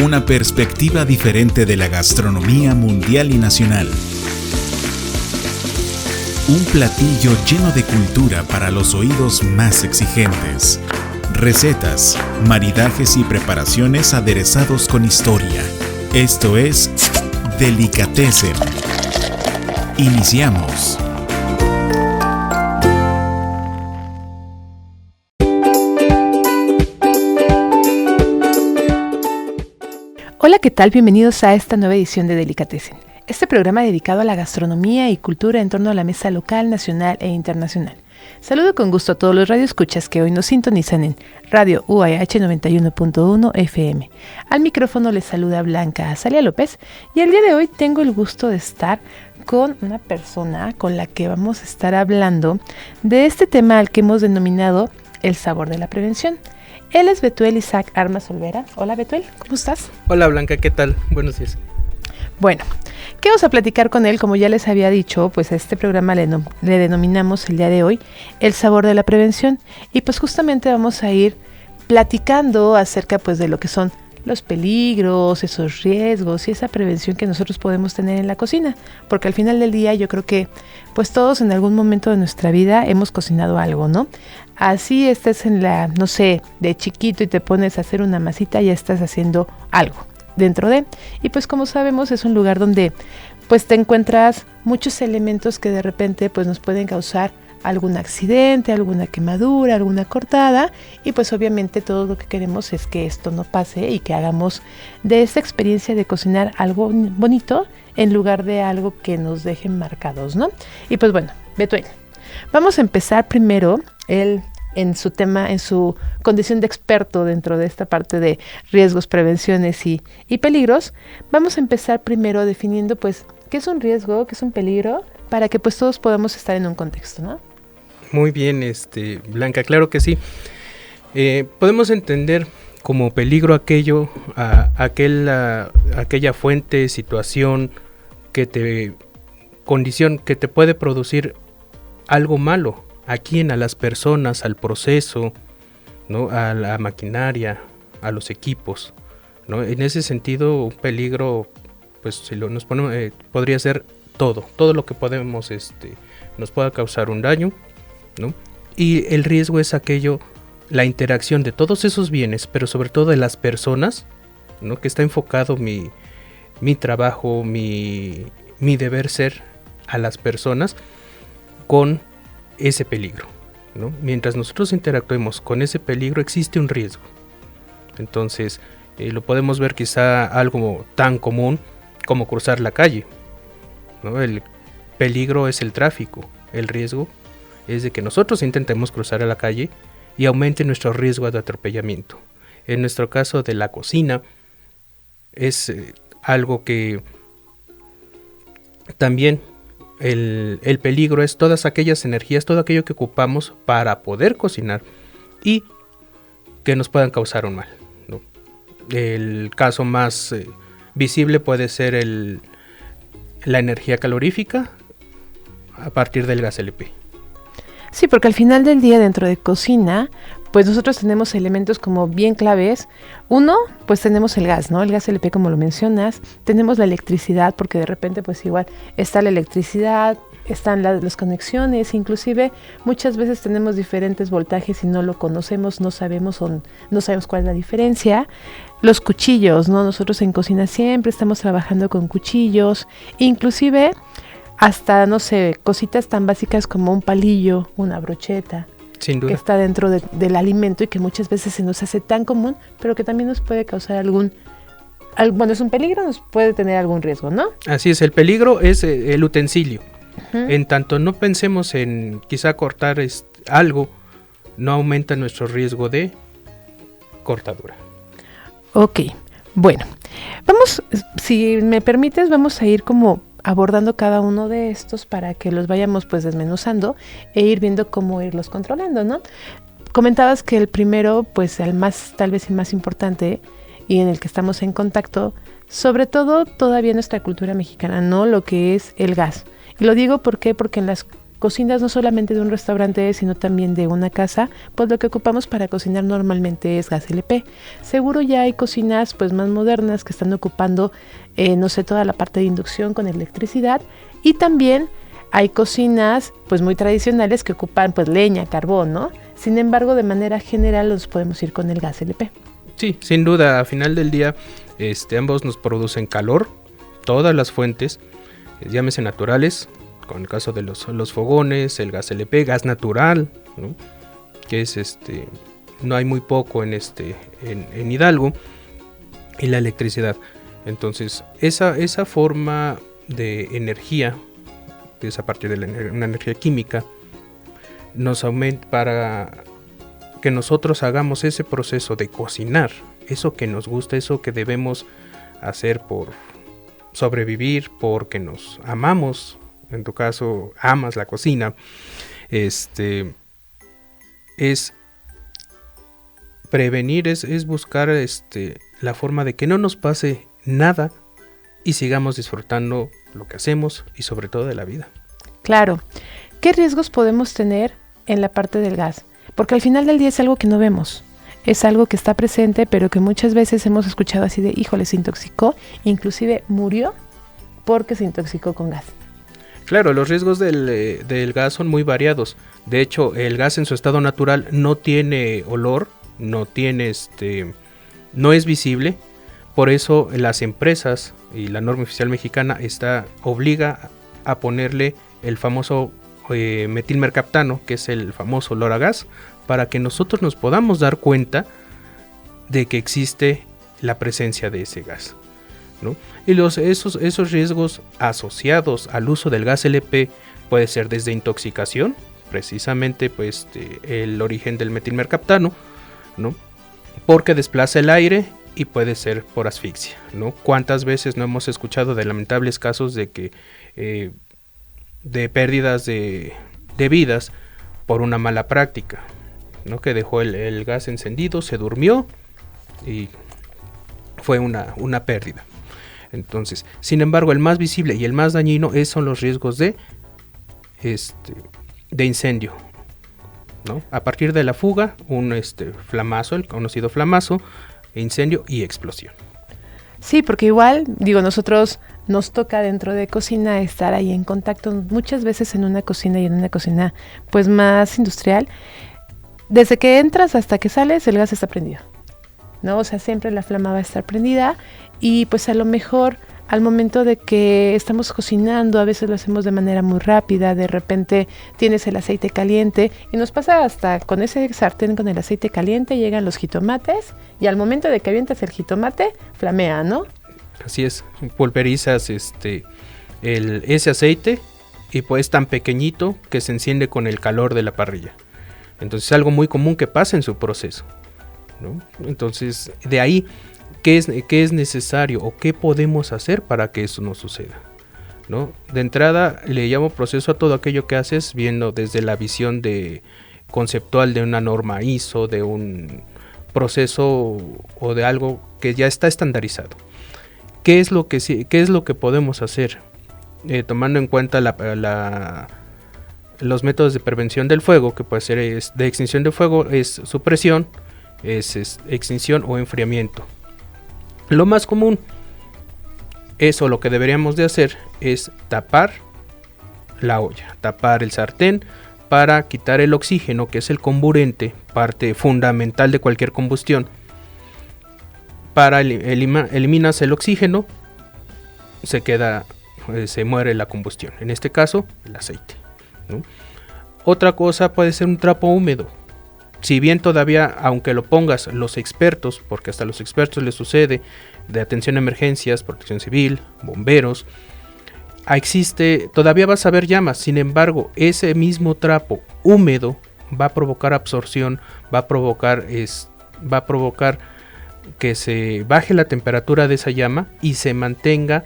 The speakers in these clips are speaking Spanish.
Una perspectiva diferente de la gastronomía mundial y nacional. Un platillo lleno de cultura para los oídos más exigentes. Recetas, maridajes y preparaciones aderezados con historia. Esto es Delicatessen. Iniciamos. Hola, ¿qué tal? Bienvenidos a esta nueva edición de Delicatessen. Este programa dedicado a la gastronomía y cultura en torno a la mesa local, nacional e internacional. Saludo con gusto a todos los radioescuchas que hoy nos sintonizan en Radio UAH 91.1 FM. Al micrófono les saluda Blanca Azalia López y el día de hoy tengo el gusto de estar con una persona con la que vamos a estar hablando de este tema al que hemos denominado el sabor de la prevención. Él es Betuel Isaac Armas Olvera. Hola Betuel, ¿cómo estás? Hola Blanca, ¿qué tal? Buenos días. Bueno, ¿qué vamos a platicar con él? Como ya les había dicho, pues a este programa le denominamos el día de hoy el sabor de la prevención. Y pues justamente vamos a ir platicando acerca pues de lo que son los peligros, esos riesgos y esa prevención que nosotros podemos tener en la cocina. Porque al final del día yo creo que pues todos en algún momento de nuestra vida hemos cocinado algo, ¿no? Así estés en la, no sé, de chiquito y te pones a hacer una masita, ya estás haciendo algo dentro de. Y pues como sabemos es un lugar donde pues te encuentras muchos elementos que de repente pues nos pueden causar algún accidente, alguna quemadura, alguna cortada, y pues obviamente todo lo que queremos es que esto no pase y que hagamos de esta experiencia de cocinar algo bonito en lugar de algo que nos dejen marcados, ¿no? Y pues bueno, Betuel, vamos a empezar primero él en su tema, en su condición de experto dentro de esta parte de riesgos, prevenciones y peligros. Vamos a empezar primero definiendo pues qué es un riesgo, qué es un peligro, para que pues todos podamos estar en un contexto, ¿no? Muy bien, Blanca, claro que sí. Podemos entender como peligro aquella fuente, situación, condición que te puede producir algo malo. ¿A quién? A las personas, al proceso, ¿no? A la maquinaria, a los equipos, ¿no? En ese sentido, un peligro, pues si nos ponemos, podría ser todo lo que podemos, nos pueda causar un daño, ¿no? Y el riesgo es la interacción de todos esos bienes, pero sobre todo de las personas, ¿no? Que está enfocado mi trabajo, mi deber ser a las personas con ese peligro, ¿no? Mientras nosotros interactuemos con ese peligro existe un riesgo. Entonces lo podemos ver quizá algo tan común como cruzar la calle, ¿no? El peligro es el tráfico, el riesgo es de que nosotros intentemos cruzar a la calle y aumente nuestro riesgo de atropellamiento. En nuestro caso de la cocina es algo que también el peligro es todas aquellas energías, todo aquello que ocupamos para poder cocinar y que nos puedan causar un mal, ¿no? El caso más visible puede ser la energía calorífica a partir del gas LP. Sí, porque al final del día dentro de cocina, pues nosotros tenemos elementos como bien claves. Uno, pues tenemos el gas, ¿no? El gas LP como lo mencionas. Tenemos la electricidad, porque de repente pues igual está la electricidad, están las conexiones, inclusive muchas veces tenemos diferentes voltajes y no lo conocemos, no sabemos cuál es la diferencia. Los cuchillos, ¿no? Nosotros en cocina siempre estamos trabajando con cuchillos, inclusive hasta, no sé, cositas tan básicas como un palillo, una brocheta, sin duda, que está dentro del alimento y que muchas veces se nos hace tan común, pero que también nos puede causar bueno, es un peligro, nos puede tener algún riesgo, ¿no? Así es, el peligro es el utensilio. Uh-huh. En tanto no pensemos en quizá cortar algo, no aumenta nuestro riesgo de cortadura. Ok, bueno, vamos, si me permites, vamos a ir como abordando cada uno de estos para que los vayamos pues desmenuzando e ir viendo cómo irlos controlando, ¿no? Comentabas que el primero, pues tal vez el más importante y en el que estamos en contacto, sobre todo todavía en nuestra cultura mexicana, ¿no? Lo que es el gas. Y lo digo porque en las cocinas no solamente de un restaurante, sino también de una casa, pues lo que ocupamos para cocinar normalmente es gas LP. Seguro ya hay cocinas pues más modernas que están ocupando, no sé, toda la parte de inducción con electricidad, y también hay cocinas pues muy tradicionales que ocupan pues leña, carbón, ¿no? Sin embargo, de manera general nos podemos ir con el gas LP. Sí, sin duda, al final del día, ambos nos producen calor, todas las fuentes, llámese naturales, con el caso de los fogones, el gas LP, gas natural, ¿no? Que es no hay muy poco en Hidalgo, y la electricidad. Entonces, esa forma de energía, que es a partir de una energía química, nos aumenta para que nosotros hagamos ese proceso de cocinar, eso que nos gusta, eso que debemos hacer por sobrevivir, porque nos amamos. En tu caso, amas la cocina. Es prevenir, es buscar la forma de que no nos pase nada y sigamos disfrutando lo que hacemos y sobre todo de la vida. Claro. ¿Qué riesgos podemos tener en la parte del gas? Porque al final del día es algo que no vemos. Es algo que está presente, pero que muchas veces hemos escuchado así de, híjole, se intoxicó, inclusive murió porque se intoxicó con gas. Claro, los riesgos del gas son muy variados. De hecho, el gas en su estado natural no tiene olor, no es visible. Por eso las empresas y la norma oficial mexicana obliga a ponerle el famoso metilmercaptano, que es el famoso olor a gas, para que nosotros nos podamos dar cuenta de que existe la presencia de ese gas, ¿no? Y esos riesgos asociados al uso del gas LP puede ser desde intoxicación, precisamente pues el origen del metilmercaptano, ¿no? Porque desplaza el aire, y puede ser por asfixia, ¿no? ¿Cuántas veces no hemos escuchado de lamentables casos de que de pérdidas de vidas por una mala práctica, ¿no? Que dejó el gas encendido, se durmió y fue una pérdida. Entonces, sin embargo, el más visible y el más dañino son los riesgos de incendio, ¿no? A partir de la fuga, un flamazo, el conocido flamazo, incendio y explosión. Sí, porque igual, nosotros nos toca dentro de cocina estar ahí en contacto muchas veces en una cocina y en una cocina pues más industrial. Desde que entras hasta que sales, el gas está prendido, ¿no? O sea, siempre la flama va a estar prendida, y pues a lo mejor al momento de que estamos cocinando, a veces lo hacemos de manera muy rápida, de repente tienes el aceite caliente, y nos pasa hasta con ese sartén con el aceite caliente, llegan los jitomates, y al momento de que avientas el jitomate, flamea, ¿no? Así es, pulverizas ese aceite, y pues tan pequeñito que se enciende con el calor de la parrilla. Entonces es algo muy común que pasa en su proceso, ¿no? Entonces, de ahí, ¿qué es necesario o qué podemos hacer para que eso no suceda, ¿no? De entrada, le llamo proceso a todo aquello que haces viendo desde la visión conceptual de una norma ISO, de un proceso o de algo que ya está estandarizado. ¿Qué es lo que podemos hacer? Tomando en cuenta los métodos de prevención del fuego, que puede ser de extinción de fuego, es supresión, es extinción o enfriamiento. Lo más común, lo que deberíamos de hacer es tapar la olla, tapar el sartén para quitar el oxígeno, que es el comburente, parte fundamental de cualquier combustión. Para eliminas el oxígeno, se muere la combustión, en este caso el aceite, ¿no? Otra cosa puede ser un trapo húmedo. Si bien todavía, aunque lo pongas los expertos, porque hasta a los expertos les sucede, de atención a emergencias, protección civil, bomberos, todavía vas a ver llamas. Sin embargo, ese mismo trapo húmedo va a provocar absorción, va a provocar que se baje la temperatura de esa llama y se mantenga,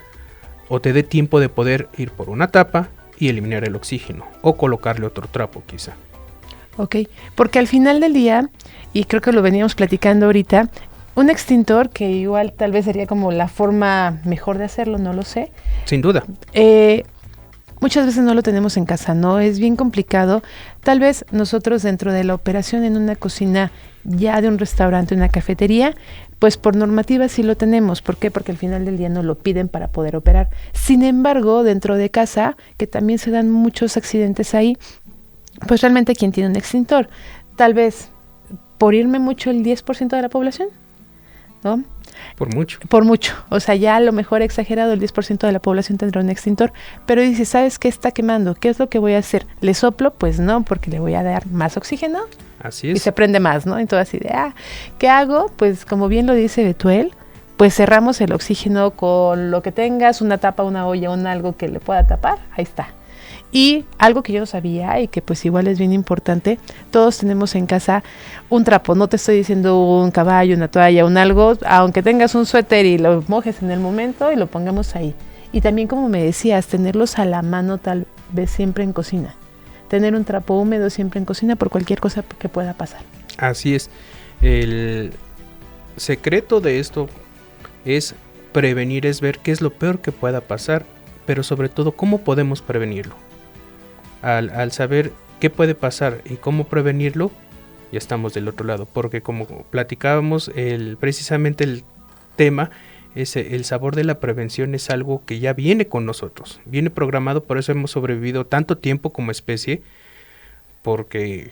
o te dé tiempo de poder ir por una tapa y eliminar el oxígeno, o colocarle otro trapo quizá. Ok, porque al final del día, y creo que lo veníamos platicando ahorita, un extintor, que igual tal vez sería como la forma mejor de hacerlo, no lo sé. Sin duda. muchas veces no lo tenemos en casa, ¿no? Es bien complicado. Tal vez nosotros dentro de la operación en una cocina ya de un restaurante, una cafetería, pues por normativa sí lo tenemos. ¿Por qué? Porque al final del día nos lo piden para poder operar. Sin embargo, dentro de casa, que también se dan muchos accidentes ahí, pues realmente ¿quién tiene un extintor? Tal vez por irme mucho el 10% de la población, ¿no? Por mucho. Por mucho. O sea, ya a lo mejor exagerado, el 10% de la población tendrá un extintor. Pero dice, ¿sabes qué está quemando? ¿Qué es lo que voy a hacer? ¿Le soplo? Pues no, porque le voy a dar más oxígeno. Así es. Y se prende más, ¿no? Entonces así de, ¿qué hago? Pues como bien lo dice Betuel, pues cerramos el oxígeno con lo que tengas, una tapa, una olla, un algo que le pueda tapar. Ahí está. Y algo que yo no sabía y que pues igual es bien importante, todos tenemos en casa un trapo, no te estoy diciendo un caballo, una toalla, un algo, aunque tengas un suéter y lo mojes en el momento y lo pongamos ahí. Y también como me decías, tenerlos a la mano tal vez siempre en cocina, tener un trapo húmedo siempre en cocina por cualquier cosa que pueda pasar. Así es, el secreto de esto es prevenir, es ver qué es lo peor que pueda pasar, pero sobre todo cómo podemos prevenirlo. Al saber qué puede pasar y cómo prevenirlo, ya estamos del otro lado, porque como platicábamos, precisamente el tema es el sabor de la prevención, es algo que ya viene con nosotros, viene programado, por eso hemos sobrevivido tanto tiempo como especie, porque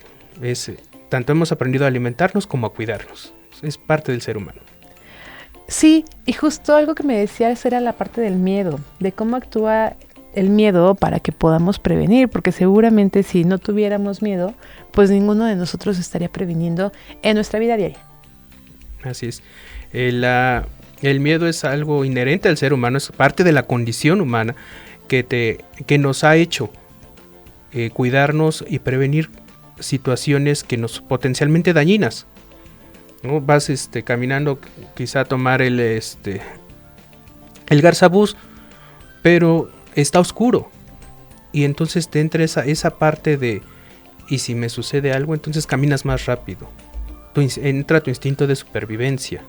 tanto hemos aprendido a alimentarnos como a cuidarnos, es parte del ser humano. Sí, y justo algo que me decías era la parte del miedo, de cómo actúa el miedo para que podamos prevenir, porque seguramente si no tuviéramos miedo, pues ninguno de nosotros estaría previniendo en nuestra vida diaria. Así es. El miedo es algo inherente al ser humano, es parte de la condición humana que nos ha hecho cuidarnos y prevenir situaciones que nos potencialmente dañinas, ¿no? Vas caminando quizá a tomar el Garzabús, pero está oscuro y entonces te entra esa parte de y si me sucede algo, entonces caminas más rápido, entra tu instinto de supervivencia,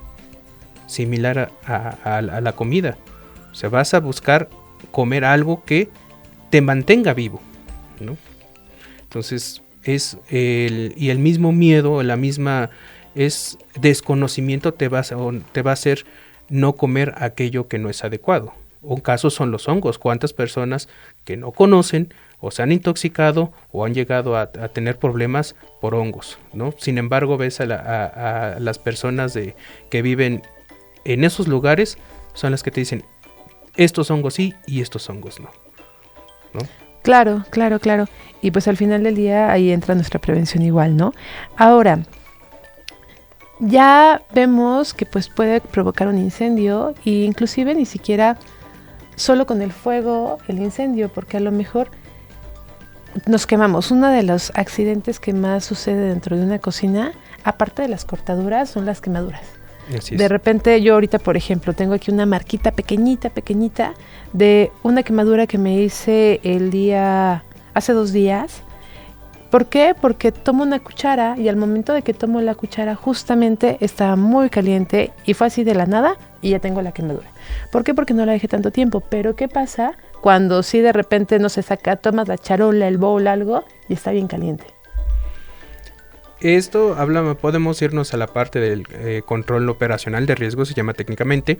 similar a la comida, o sea, vas a buscar comer algo que te mantenga vivo, ¿no? Entonces y el mismo miedo, la misma desconocimiento te va a hacer no comer aquello que no es adecuado. Un caso son los hongos. ¿Cuántas personas que no conocen o se han intoxicado o han llegado a tener problemas por hongos, ¿no? Sin embargo, ves a las personas que viven en esos lugares, son las que te dicen, estos hongos sí y estos hongos no, ¿no? Claro. Y pues al final del día ahí entra nuestra prevención igual, ¿no? Ahora, ya vemos que pues puede provocar un incendio e inclusive ni siquiera solo con el fuego, el incendio, porque a lo mejor nos quemamos. Uno de los accidentes que más sucede dentro de una cocina, aparte de las cortaduras, son las quemaduras. De repente yo ahorita, por ejemplo, tengo aquí una marquita pequeñita de una quemadura que me hice hace 2 días. ¿Por qué? Porque tomo una cuchara y al momento de que tomo la cuchara justamente estaba muy caliente y fue así de la nada y ya tengo la quemadura. ¿Por qué? Porque no la dejé tanto tiempo. Pero ¿qué pasa cuando sí de repente no se saca, tomas la charola, el bowl, algo y está bien caliente? Esto podemos irnos a la parte del control operacional de riesgo, se llama técnicamente,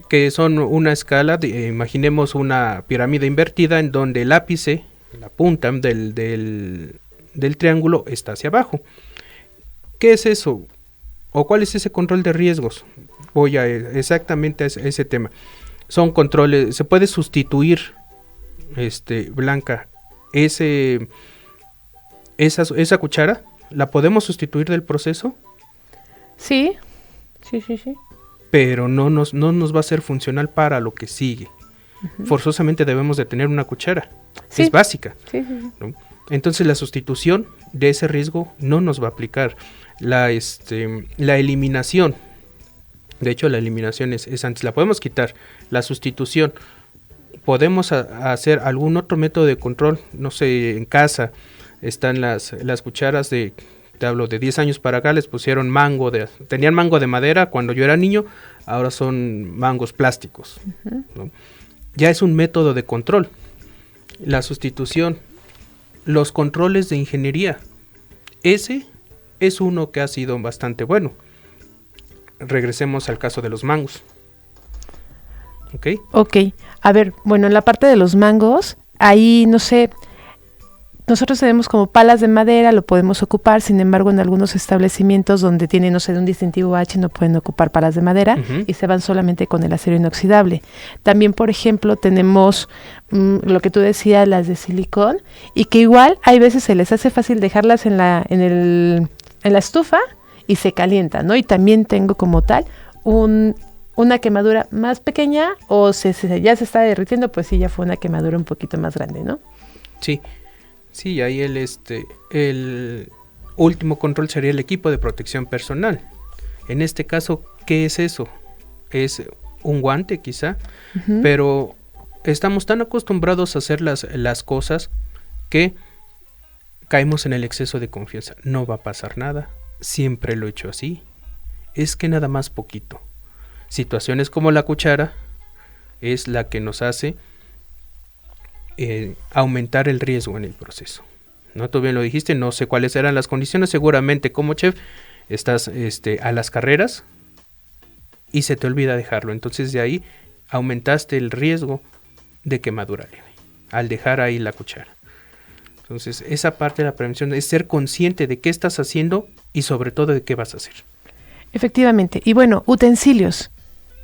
que son una escala, imaginemos una pirámide invertida en donde el ápice, la punta del triángulo está hacia abajo. ¿Qué es eso? ¿O cuál es ese control de riesgos? Voy exactamente a ese tema. Son controles, se puede sustituir, Blanca, esa cuchara, ¿la podemos sustituir del proceso? Sí. Pero no nos va a ser funcional para lo que sigue. Uh-huh. Forzosamente debemos de tener una cuchara. Sí. Es básica. Sí. ¿No? Entonces la sustitución de ese riesgo no nos va a aplicar. La eliminación, de hecho la eliminación es antes, la podemos quitar. La sustitución, podemos hacer algún otro método de control, no sé, en casa están las cucharas te hablo de 10 años para acá, les pusieron tenían mango de madera cuando yo era niño, ahora son mangos plásticos, uh-huh. ¿no? Ya es un método de control. La sustitución, los controles de ingeniería, ese es uno que ha sido bastante bueno. Regresemos al caso de los mangos. Ok, a ver, bueno, en la parte de los mangos, ahí no sé, nosotros tenemos como palas de madera, lo podemos ocupar, sin embargo en algunos establecimientos donde tienen, no sé, un distintivo H no pueden ocupar palas de madera y se van solamente con el acero inoxidable. También, por ejemplo, tenemos lo que tú decías, las de silicón, y que igual hay veces se les hace fácil dejarlas en la estufa y se calienta, ¿no? Y también tengo como tal una quemadura más pequeña, o ya se está derritiendo, pues sí, ya fue una quemadura un poquito más grande, ¿no? Sí, ahí el último control sería el equipo de protección personal. En este caso, ¿qué es eso? Es un guante quizá, pero estamos tan acostumbrados a hacer las cosas que caemos en el exceso de confianza. No va a pasar nada, siempre lo he hecho así, es que nada más poquito. Situaciones como la cuchara es la que nos hace aumentar el riesgo en el proceso, ¿no? Tú bien lo dijiste, no sé cuáles eran las condiciones, seguramente como chef estás a las carreras y se te olvida dejarlo, entonces de ahí aumentaste el riesgo de quemadura leve al dejar ahí la cuchara. Entonces esa parte de la prevención es ser consciente de qué estás haciendo y sobre todo de qué vas a hacer. Efectivamente, y bueno, utensilios.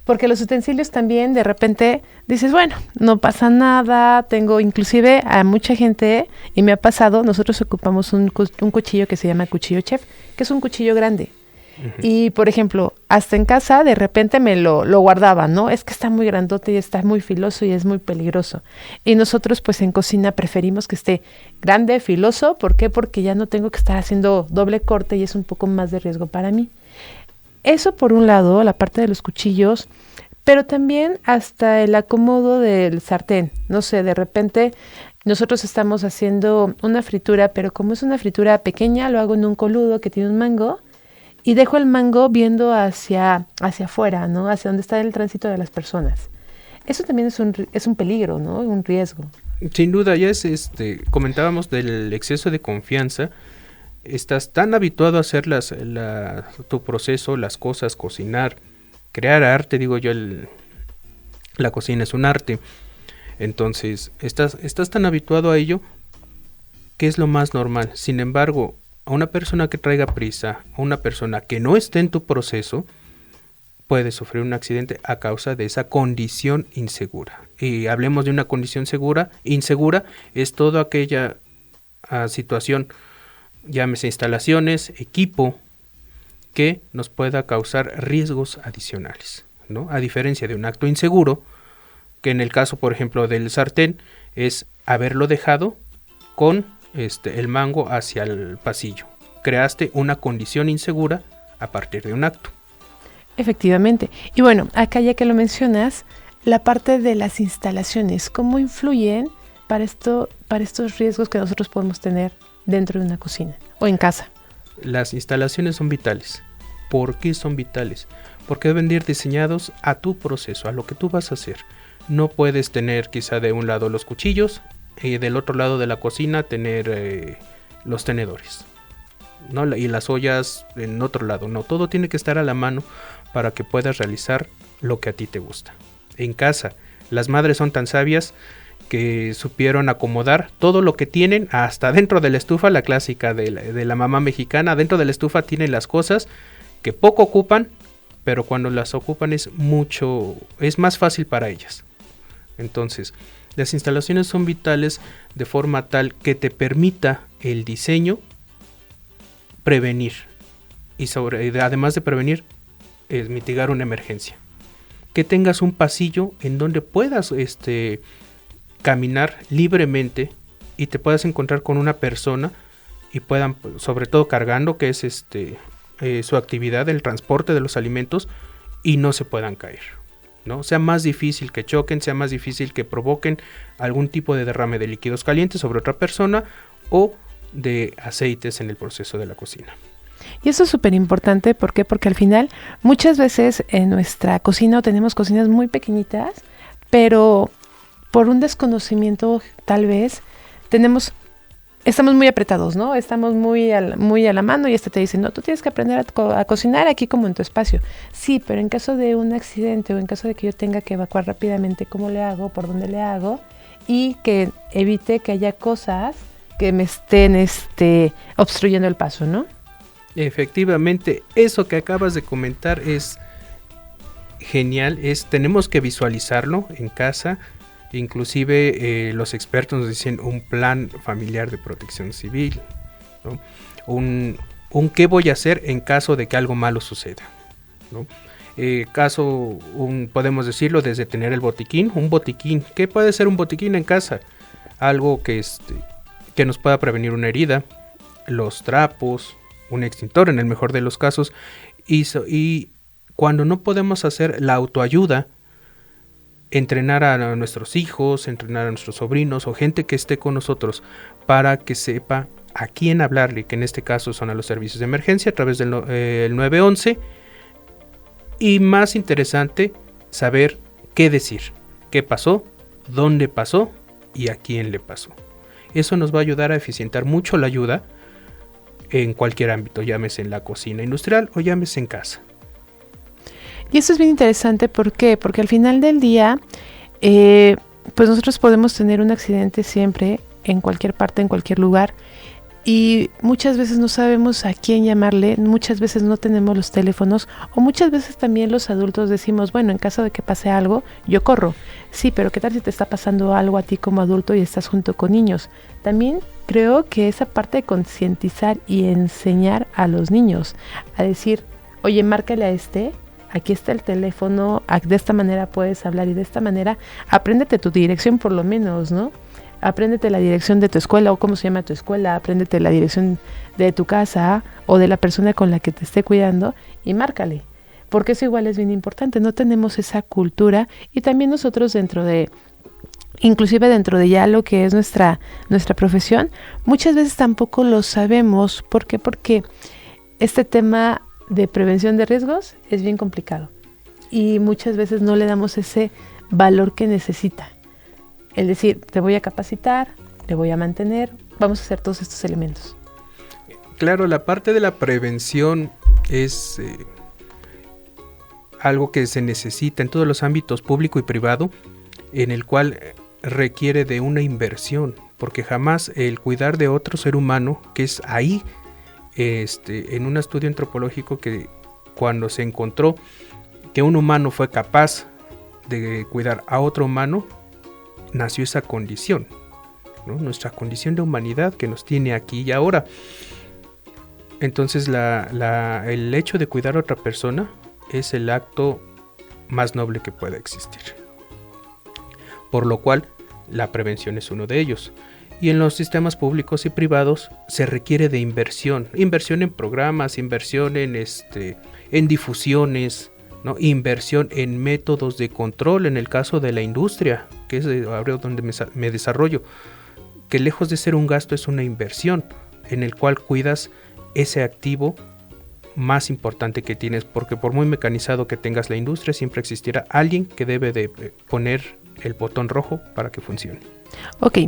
Porque los utensilios también de repente dices, bueno, no pasa nada, tengo inclusive a mucha gente, y me ha pasado, nosotros ocupamos un cuchillo que se llama cuchillo chef, que es un cuchillo grande. Y por ejemplo, hasta en casa de repente me lo guardaba, ¿no? Es que está muy grandote y está muy filoso y es muy peligroso. Y nosotros pues en cocina preferimos que esté grande, filoso. ¿Por qué? Porque ya no tengo que estar haciendo doble corte y es un poco más de riesgo para mí. Eso por un lado, la parte de los cuchillos, pero también hasta el acomodo del sartén. No sé, de repente nosotros estamos haciendo una fritura, pero como es una fritura pequeña, lo hago en un coludo que tiene un mango y dejo el mango viendo hacia afuera, ¿no? Hacia donde está el tránsito de las personas. Eso también es un peligro, ¿no? Un riesgo. Sin duda, ya comentábamos del exceso de confianza. Estás tan habituado a hacer tu proceso, las cosas, cocinar, crear arte, digo yo, la cocina es un arte. Entonces, estás tan habituado a ello que es lo más normal. Sin embargo, a una persona que traiga prisa, a una persona que no esté en tu proceso, puede sufrir un accidente a causa de esa condición insegura. Y hablemos de una condición insegura, es toda aquella situación, llámese instalaciones, equipo, que nos pueda causar riesgos adicionales, ¿no? A diferencia de un acto inseguro, que en el caso, por ejemplo, del sartén, es haberlo dejado con el mango hacia el pasillo. Creaste una condición insegura a partir de un acto. Efectivamente. Y bueno, acá ya que lo mencionas, la parte de las instalaciones, ¿cómo influyen para estos riesgos que nosotros podemos tener dentro de una cocina o en casa? Las instalaciones son vitales. ¿Por qué son vitales? Porque deben ir diseñados a tu proceso, a lo que tú vas a hacer. No puedes tener quizá de un lado los cuchillos y del otro lado de la cocina tener los tenedores, ¿no? Y las ollas en otro lado. No, todo tiene que estar a la mano para que puedas realizar lo que a ti te gusta. En casa, las madres son tan sabias que supieron acomodar todo lo que tienen hasta dentro de la estufa, la clásica de la mamá mexicana. Dentro de la estufa tienen las cosas que poco ocupan, pero cuando las ocupan es más fácil para ellas. Entonces, las instalaciones son vitales de forma tal que te permita el diseño prevenir y además de prevenir, mitigar una emergencia. Que tengas un pasillo en donde puedas caminar libremente y te puedas encontrar con una persona y puedan, sobre todo cargando, que es su actividad, el transporte de los alimentos, y no se puedan caer, ¿no? Sea más difícil que choquen, sea más difícil que provoquen algún tipo de derrame de líquidos calientes sobre otra persona o de aceites en el proceso de la cocina. Y eso es súper importante, ¿por qué? Porque al final muchas veces en nuestra cocina tenemos cocinas muy pequeñitas, pero por un desconocimiento tal vez estamos muy apretados, ¿no? Estamos muy a la mano y te dice, no, tú tienes que aprender a cocinar aquí como en tu espacio. Sí, pero en caso de un accidente o en caso de que yo tenga que evacuar rápidamente, ¿cómo le hago? ¿Por dónde le hago? Y que evite que haya cosas que me estén obstruyendo el paso, ¿no? Efectivamente, eso que acabas de comentar es genial, tenemos que visualizarlo en casa. Inclusive los expertos nos dicen un plan familiar de protección civil, ¿no? Un qué voy a hacer en caso de que algo malo suceda, ¿no? Podemos decirlo desde tener el botiquín, un botiquín. ¿Qué puede ser un botiquín en casa? Algo que nos pueda prevenir una herida, los trapos, un extintor en el mejor de los casos, y cuando no podemos hacer la autoayuda, entrenar a nuestros hijos, entrenar a nuestros sobrinos o gente que esté con nosotros para que sepa a quién hablarle, que en este caso son a los servicios de emergencia a través del 911, y más interesante, saber qué decir, qué pasó, dónde pasó y a quién le pasó. Eso nos va a ayudar a eficientar mucho la ayuda en cualquier ámbito, llámese en la cocina industrial o llámese en casa. Y eso es bien interesante, ¿por qué? Porque al final del día, pues nosotros podemos tener un accidente siempre, en cualquier parte, en cualquier lugar, y muchas veces no sabemos a quién llamarle, muchas veces no tenemos los teléfonos, o muchas veces también los adultos decimos, bueno, en caso de que pase algo, yo corro. Sí, pero ¿qué tal si te está pasando algo a ti como adulto y estás junto con niños? También creo que esa parte de concientizar y enseñar a los niños, a decir, oye, márcale a aquí está el teléfono, de esta manera puedes hablar y de esta manera, apréndete tu dirección por lo menos, ¿no? Apréndete la dirección de tu escuela o cómo se llama tu escuela, apréndete la dirección de tu casa o de la persona con la que te esté cuidando y márcale, porque eso igual es bien importante, no tenemos esa cultura y también nosotros inclusive dentro de ya lo que es nuestra profesión, muchas veces tampoco lo sabemos. ¿Por qué? Porque este tema de prevención de riesgos es bien complicado y muchas veces no le damos ese valor que necesita. Es decir, te voy a capacitar, te voy a mantener, vamos a hacer todos estos elementos. Claro, la parte de la prevención es algo que se necesita en todos los ámbitos público y privado, en el cual requiere de una inversión, porque jamás el cuidar de otro ser humano, que es ahí, en un estudio antropológico que cuando se encontró que un humano fue capaz de cuidar a otro humano, nació esa condición, ¿no? Nuestra condición de humanidad que nos tiene aquí y ahora. Entonces el hecho de cuidar a otra persona es el acto más noble que pueda existir, por lo cual la prevención es uno de ellos. Y en los sistemas públicos y privados se requiere de inversión en programas, inversión en difusiones, ¿no? Inversión en métodos de control en el caso de la industria, que es ahora donde me desarrollo, que lejos de ser un gasto es una inversión en el cual cuidas ese activo más importante que tienes, porque por muy mecanizado que tengas la industria, siempre existirá alguien que debe de poner el botón rojo para que funcione. Ok,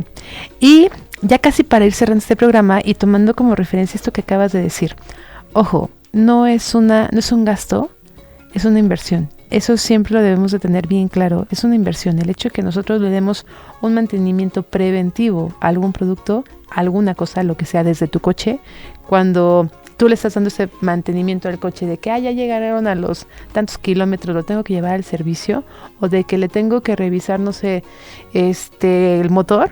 y ya casi para ir cerrando este programa y tomando como referencia esto que acabas de decir, ojo, no es un gasto, es una inversión. Eso siempre lo debemos de tener bien claro, es una inversión. El hecho de que nosotros le demos un mantenimiento preventivo a algún producto, a alguna cosa, lo que sea, desde tu coche, cuando tú le estás dando ese mantenimiento al coche de que ya llegaron a los tantos kilómetros, lo tengo que llevar al servicio, o de que le tengo que revisar, no sé, el motor,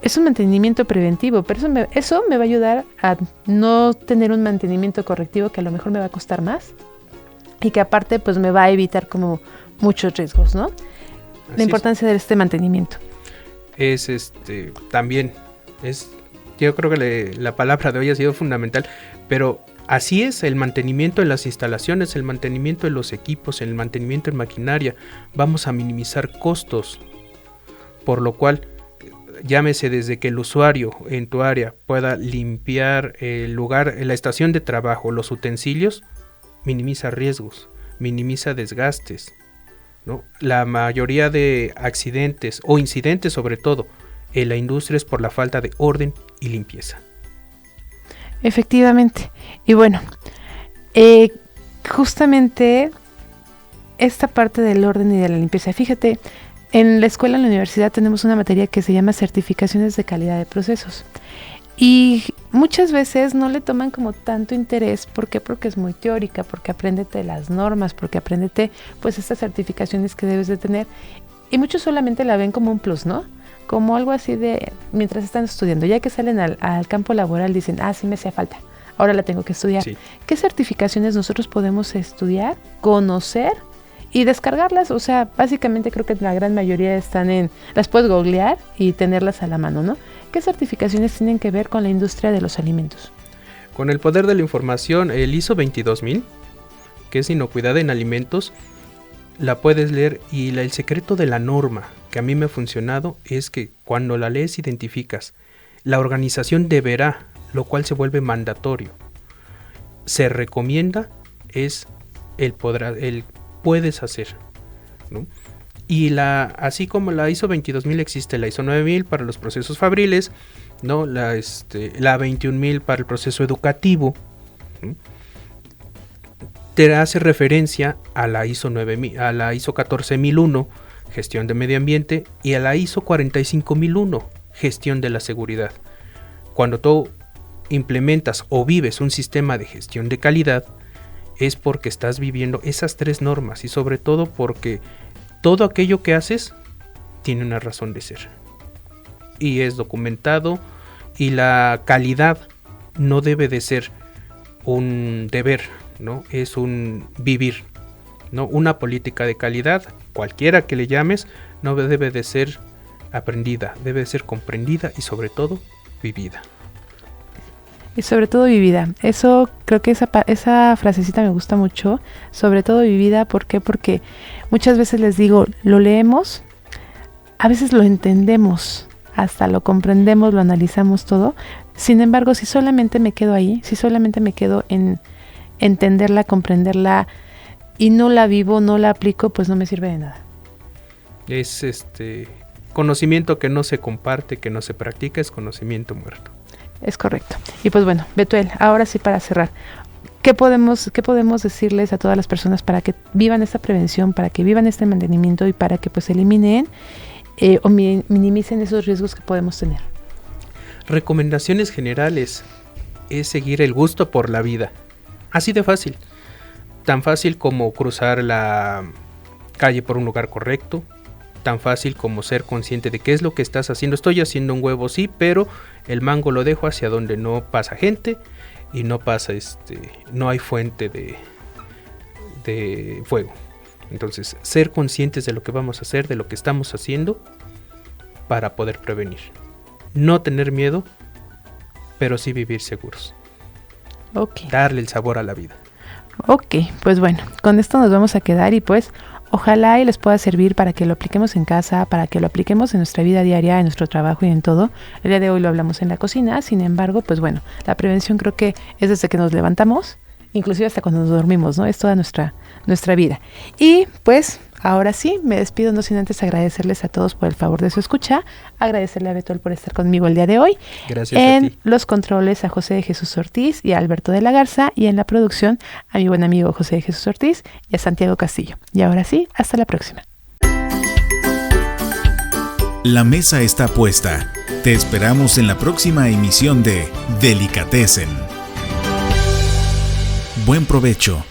es un mantenimiento preventivo, pero eso me va a ayudar a no tener un mantenimiento correctivo que a lo mejor me va a costar más y que aparte pues me va a evitar como muchos riesgos, ¿no? La importancia de este mantenimiento. También yo creo que la palabra de hoy ha sido fundamental, pero así es el mantenimiento en las instalaciones, el mantenimiento en los equipos, el mantenimiento en maquinaria. Vamos a minimizar costos, por lo cual, llámese desde que el usuario en tu área pueda limpiar el lugar, la estación de trabajo, los utensilios, minimiza riesgos, minimiza desgastes, ¿no? La mayoría de accidentes o incidentes, sobre todo en la industria, es por la falta de orden y limpieza. Efectivamente. Y bueno, justamente esta parte del orden y de la limpieza. Fíjate, en la escuela, en la universidad, tenemos una materia que se llama certificaciones de calidad de procesos. Y muchas veces no le toman como tanto interés. ¿Por qué? Porque es muy teórica, porque apréndete las normas, porque apréndete pues estas certificaciones que debes de tener. Y muchos solamente la ven como un plus, ¿no? Como algo así de mientras están estudiando. Ya que salen al campo laboral dicen, sí me hacía falta, ahora la tengo que estudiar. Sí. ¿Qué certificaciones nosotros podemos estudiar, conocer y descargarlas? O sea, básicamente creo que la gran mayoría están las puedes googlear y tenerlas a la mano, ¿no? ¿Qué certificaciones tienen que ver con la industria de los alimentos? Con el poder de la información, el ISO 22000, que es inocuidad en alimentos, la puedes leer, y el secreto de la norma que a mí me ha funcionado es que cuando la lees identificas, la organización deberá, lo cual se vuelve mandatorio. Se recomienda es el puedes hacer, ¿no? Y así como la ISO 22000 existe la ISO 9000 para los procesos fabriles, ¿no? La 21000 para el proceso educativo, ¿no? Te hace referencia a la ISO 9000, a la ISO 14001, gestión de medio ambiente, y a la ISO 45001, gestión de la seguridad. Cuando tú implementas o vives un sistema de gestión de calidad, es porque estás viviendo esas tres normas, y sobre todo porque todo aquello que haces tiene una razón de ser y es documentado, y la calidad no debe de ser un deber, ¿no? Es un vivir, ¿no? Una política de calidad, cualquiera que le llames, no debe de ser aprendida, debe de ser comprendida y sobre todo vivida. Y sobre todo vivida. Eso, creo que esa frasecita me gusta mucho. Sobre todo vivida, ¿por qué? Porque muchas veces les digo, lo leemos, a veces lo entendemos, hasta lo comprendemos, lo analizamos todo. Sin embargo, si solamente me quedo ahí, si solamente me quedo en entenderla, comprenderla y no la vivo, no la aplico, pues no me sirve de nada. Es conocimiento que no se comparte, que no se practica, es conocimiento muerto. Es correcto. Y pues bueno, Betuel, ahora sí, para cerrar, ¿qué podemos decirles a todas las personas para que vivan esta prevención, para que vivan este mantenimiento y para que pues eliminen o minimicen esos riesgos que podemos tener? Recomendaciones generales es seguir el gusto por la vida. Así de fácil. Tan fácil como cruzar la calle por un lugar correcto. Tan fácil como ser consciente de qué es lo que estás haciendo. Estoy haciendo un huevo, sí, pero el mango lo dejo hacia donde no pasa gente y no pasa no hay fuente de fuego. Entonces, ser conscientes de lo que vamos a hacer, de lo que estamos haciendo para poder prevenir. No tener miedo, pero sí vivir seguros. Okay. Darle el sabor a la vida. Ok, pues bueno, con esto nos vamos a quedar y pues ojalá y les pueda servir para que lo apliquemos en casa, para que lo apliquemos en nuestra vida diaria, en nuestro trabajo y en todo. El día de hoy lo hablamos en la cocina, sin embargo, pues bueno, la prevención creo que es desde que nos levantamos, inclusive hasta cuando nos dormimos, ¿no? Es toda nuestra vida. Y pues ahora sí, me despido no sin antes agradecerles a todos por el favor de su escucha, agradecerle a Betuel por estar conmigo el día de hoy. Gracias a ti. En los controles a José de Jesús Ortiz y a Alberto de la Garza, y en la producción a mi buen amigo José de Jesús Ortiz y a Santiago Castillo. Y ahora sí, hasta la próxima. La mesa está puesta. Te esperamos en la próxima emisión de Delicatessen. Buen provecho.